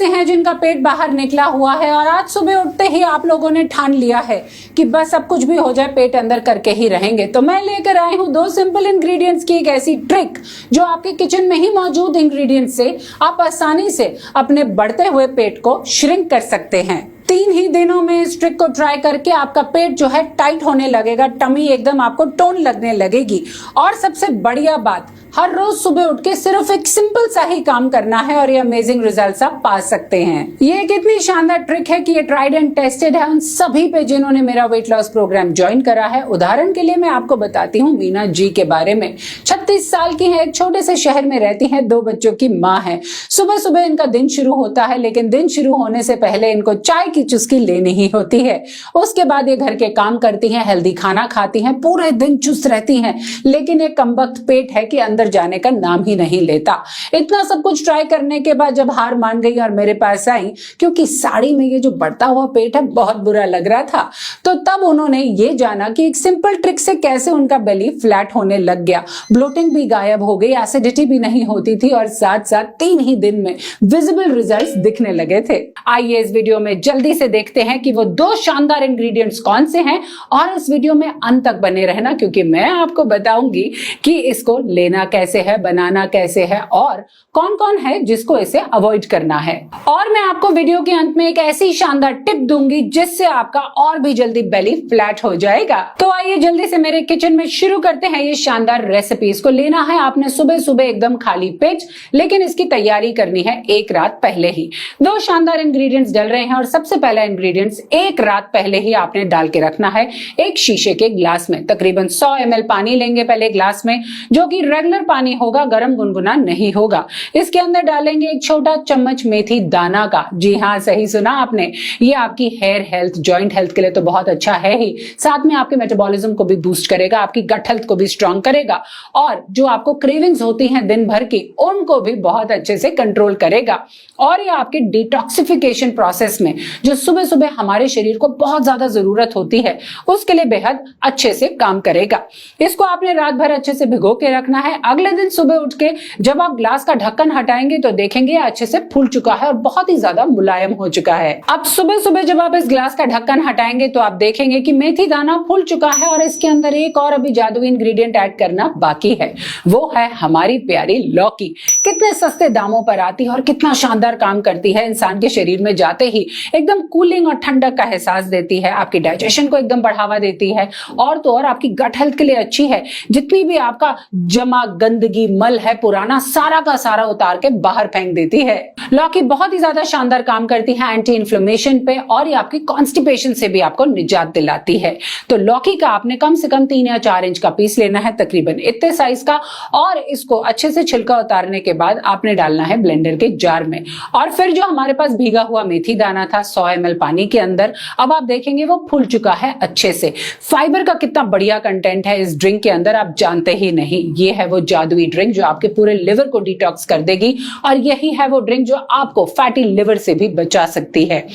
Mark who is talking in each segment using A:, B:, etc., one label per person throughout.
A: हैं जिनका पेट बाहर निकला हुआ है और आज सुबह उठते ही आप लोगों ने ठान लिया है कि बस अब कुछ भी हो जाए पेट अंदर करके ही रहेंगे, तो मैं लेकर आई हूँ 2 सिंपल इंग्रेडिएंट्स की एक ऐसी ट्रिक जो आपके किचन में ही मौजूद इंग्रेडिएंट्स से आप आसानी से अपने बढ़ते हुए पेट को श्रिंक कर सकते हैं। 3 ही दिनों में इस ट्रिक को ट्राई करके आपका पेट जो है टाइट होने लगेगा, टमी एकदम आपको टोन लगने लगेगी। और सबसे बढ़िया बात, हर रोज सुबह उठ के सिर्फ एक सिंपल सा ही काम करना है और ये अमेजिंग रिजल्ट्स आप पा सकते हैं। ये एक इतनी शानदार ट्रिक है कि ये ट्राइड एंड टेस्टेड है उन सभी पे जिन्होंने मेरा वेट लॉस प्रोग्राम ज्वाइन करा है। उदाहरण के लिए मैं आपको बताती हूँ मीना जी के बारे में। 36 साल की है, एक छोटे से शहर में रहती है, 2 बच्चों की माँ है। सुबह सुबह इनका दिन शुरू होता है, लेकिन दिन शुरू होने से पहले इनको चाय की चुस्की लेनी ही होती है। उसके बाद ये घर के काम करती हैं, हेल्दी खाना खाती हैं, पूरे दिन चुस्त रहती हैं, लेकिन एक कमबख्त पेट है कि अंदर जाने का नाम ही नहीं लेता। इतना सब कुछ ट्राई करने के बाद जब हार मान गई और मेरे पास आई, क्योंकि साड़ी में ये जो बढ़ता हुआ पेट है बहुत बुरा लग रहा था, तो तब उन्होंने ये जाना कि एक सिंपल ट्रिक से कैसे उनका बेली फ्लैट होने लग गया, ब्लोटिंग भी गायब हो गई, एसिडिटी भी नहीं होती थी और साथ साथ 3 ही दिन में विजिबल रिजल्ट्स दिखने लगे थे। आइए इस वीडियो में जल्दी से देखते हैं कि वो 2 शानदार इंग्रेडिएंट्स कौन से हैं और इस वीडियो में अंत तक बने रहना, क्योंकि मैं आपको बताऊंगी कि इसको लेना कैसे है, बनाना कैसे है और कौन कौन है जिसको इसे अवॉइड करना है। और मैं आपको वीडियो के अंत में एक ऐसी शानदार टिप दूंगी जिससे आपका और भी जल्दी बेली फ्लैट हो जाएगा। तो आइए जल्दी से मेरे किचन में शुरू करते हैं ये शानदार रेसिपी। इसको लेना है आपने सुबह सुबह एकदम खाली पेट, लेकिन इसकी तैयारी करनी है एक रात पहले ही। 2 शानदार इंग्रेडिएंट्स डल रहे हैं और सबसे पहला इंग्रेडिएंट्स एक रात पहले ही आपने डाल के रखना है। एक शीशे के ग्लास में तकरीबन 100 ml पानी लेंगे पहले ग्लास में, जो कि रेगुलर पानी होगा, गर्म गुनगुना नहीं होगा। इसके अंदर डालेंगे 1 छोटा चम्मच मेथी दाना का। जी हाँ, सही सुना आपने, ये आपकी हेयर हेल्थ, जॉइंट हेल्थ के लिए तो बहुत अच्छा है ही, साथ में आपके मेटाबॉलिज्म को भी बूस्ट करेगा, आपकी गट हेल्थ को भी स्ट्रांग करेगा और जो आपको क्रेविंग्स होती हैं दिन भर की उनको भी बहुत अच्छे से कंट्रोल करेगा। और ये आपके डिटॉक्सिफिकेशन प्रोसेस में जो सुबह सुबह हमारे शरीर को बहुत ज्यादा जरूरत होती है उसके लिए बेहद अच्छे से काम करेगा। इसको आपने रात भर अच्छे से भिगो के रखना है। अगले दिन सुबह उठ के जब आप ग्लास का ढक्कन हटाएंगे तो देखेंगे अच्छे से फूल चुका है और बहुत ही ज्यादा मुलायम हो चुका है। अब सुबह सुबह जब आप इस ग्लास का ढक्कन हटाएंगे तो आप देखेंगे कि मेथी दाना फूल चुका है और इसके अंदर एक और अभी जादुई इंग्रेडिएंट ऐड करना बाकी है, वो है हमारी प्यारी लौकी। कितने सस्ते दामों पर आती है और कितना शानदार काम करती है, इंसान के शरीर में जाते ही एकदम कूलिंग और ठंडक का एहसास देती है, आपकी डाइजेशन को एकदम बढ़ावा देती है और तो और आपकी गट हेल्थ के लिए अच्छी है। जितनी भी आपका जमा गंदगी मल है पुराना, सारा का सारा उतार के बाहर फेंक देती है। लौकी बहुत ही ज्यादा शानदार काम करती है एंटी इन्फ्लेमेशन पे और ये आपकी कॉन्स्टिपेशन से भी आपको निजात दिलाती है। तो लौकी का आपने कम से कम 3 या 4 इंच का पीस लेना है, तकरीबन इतने साइज का, और इसको अच्छे से छिलका उतारने के बाद आपने डालना है ब्लेंडर के जार में। और फिर जो हमारे पास भीगा हुआ मेथी दाना था 100 ml पानी के अंदर, अब आप देखेंगे वो फूल चुका है अच्छे से। फाइबर का कितना बढ़िया कंटेंट है इस ड्रिंक के अंदर आप जानते ही नहीं। ये है वो जादुई ड्रिंक जो आपके पूरे लिवर को डिटॉक्स कर देगी और यही है वो ड्रिंक जो आपको फैटी लिवर से भी बचा सकती है।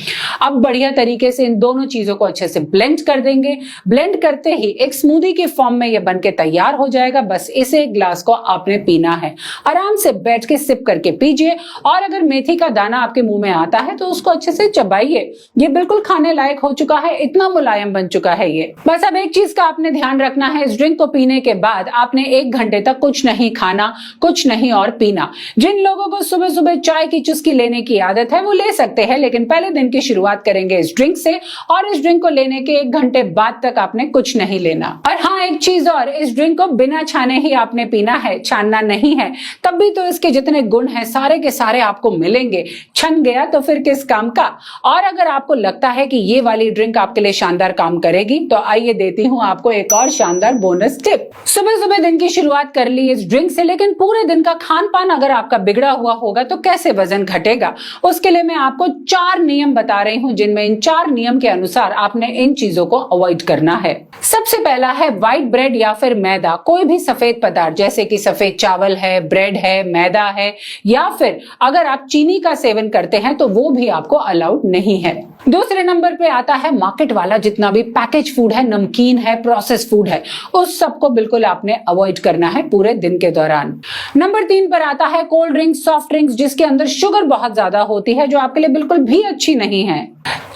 A: अब बढ़िया तरीके से इन दोनों चीजों को अच्छे से ब्लेंड कर देंगे। ब्लेंड करते ही एक स्मूदी के फॉर्म में ये बनके तैयार हो जाएगा। बस इसे एक ग्लास को आपने पीना है, आराम से बैठ के सिप करके पीजिए। और अगर मेथी का दाना आपके मुंह में आता है तो उसको अच्छे से चबाइए। ये बिल्कुल खाने लायक हो चुका है, इतना मुलायम बन चुका है ये। बस अब एक चीज का आपने ध्यान रखना है, इस ड्रिंक को पीने के बाद आपने 1 घंटे तक कुछ नहीं खाना, कुछ नहीं और पीना। जिन लोगों को सुबह सुबह चाय की चुस्की लेने की आदत है वो ले सकते हैं, लेकिन पहले दिन की शुरुआत करेंगे इस ड्रिंक से और इस ड्रिंक को लेने के 1 घंटे बाद तक आपने कुछ नहीं लेना। और हाँ, एक चीज और, इस ड्रिंक को बिना छाने ही आपने पीना है, छानना नहीं है, तब भी तो इसके जितने गुण हैं सारे के सारे आपको मिलेंगे। छन गया तो फिर किस काम का। और अगर आपको लगता है कि ये वाली ड्रिंक आपके लिए शानदार काम करेगी तो आइए देती हूँ आपको एक और शानदार बोनस टिप। सुबह सुबह दिन की शुरुआत कर ली इस ड्रिंक से, लेकिन पूरे दिन का खान पान अगर आपका बिगड़ा हुआ होगा तो कैसे वजन घटेगा। उसके लिए मैं आपको 4 नियम बता रही हूँ, जिनमें इन 4 नियम के अनुसार आपने इन चीजों को अवॉइड करना है। सबसे पहला है व्हाइट ब्रेड या फिर मैदा, कोई भी सफेद पदार्थ जैसे कि सफेद चावल है, ब्रेड है, मैदा है, या फिर अगर आप चीनी का सेवन करते हैं तो वो भी आपको अलाउड नहीं है। दूसरे नंबर पे आता है मार्केट वाला जितना भी पैकेज फूड है, नमकीन है, प्रोसेस फूड है, उस सबको बिल्कुल आपने अवॉइड करना है पूरे दिन के दौरान। नंबर 3 पर आता है कोल्ड ड्रिंक्स, सॉफ्ट ड्रिंक्स जिसके अंदर शुगर बहुत ज्यादा होती है, जो आपके लिए बिल्कुल भी अच्छी नहीं है।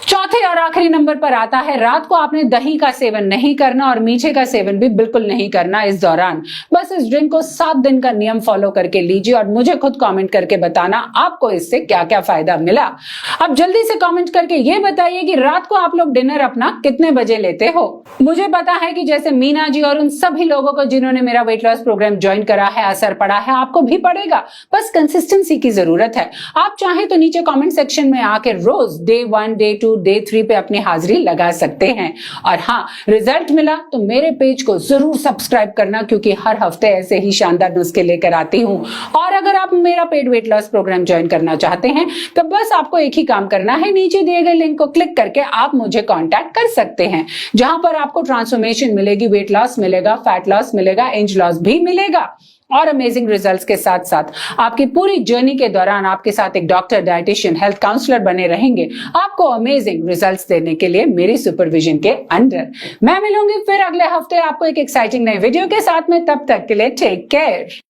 A: चौथे और आखिरी नंबर पर आता है रात को आपने दही का सेवन नहीं करना और मीठे का सेवन भी बिल्कुल नहीं करना इस दौरान। बस इस ड्रिंक को 7 दिन का नियम फॉलो करके लीजिए और मुझे खुद कमेंट करके बताना आपको इससे क्या क्या फायदा मिला। अब जल्दी से कमेंट करके ये बताइए कि रात को आप लोग डिनर अपना कितने बजे लेते हो। मुझे पता है कि जैसे मीना जी और उन सभी लोगों को जिन्होंने मेरा वेट लॉस प्रोग्राम ज्वाइन करा है असर पड़ा है, आपको भी पड़ेगा, बस कंसिस्टेंसी की जरूरत है। आप चाहे तो नीचे कमेंट सेक्शन में आके रोज डे 1, डे 2, डे 3 पे अपनी हाजिरी लगा सकते हैं। और हाँ, रिजल्ट मिला तो मेरे पेज को जरूर सब्सक्राइब करना, क्योंकि हर हफ्ते ऐसे ही शानदार नुस्खे लेकर आती हूँ। और अगर आप मेरा paid weight loss programme join करना चाहते हैं तो बस आपको एक ही काम करना है, नीचे दिए गए लिंक को क्लिक करके आप मुझे कांटेक्ट कर सकते हैं, जहां पर आपको ट्रांसफॉर्मेशन मिलेगी, वेट लॉस मिलेगा, फैट लॉस मिलेगा, एज लॉस भी मिलेगा और अमेजिंग रिजल्ट्स के साथ साथ आपकी पूरी जर्नी के दौरान आपके साथ एक डॉक्टर, डाइटिशियन, हेल्थ काउंसलर बने रहेंगे आपको अमेजिंग रिजल्ट्स देने के लिए मेरी सुपरविजन के अंडर। मैं मिलूंगी फिर अगले हफ्ते आपको एक एक्साइटिंग नए वीडियो के साथ में, तब तक के लिए टेक केयर।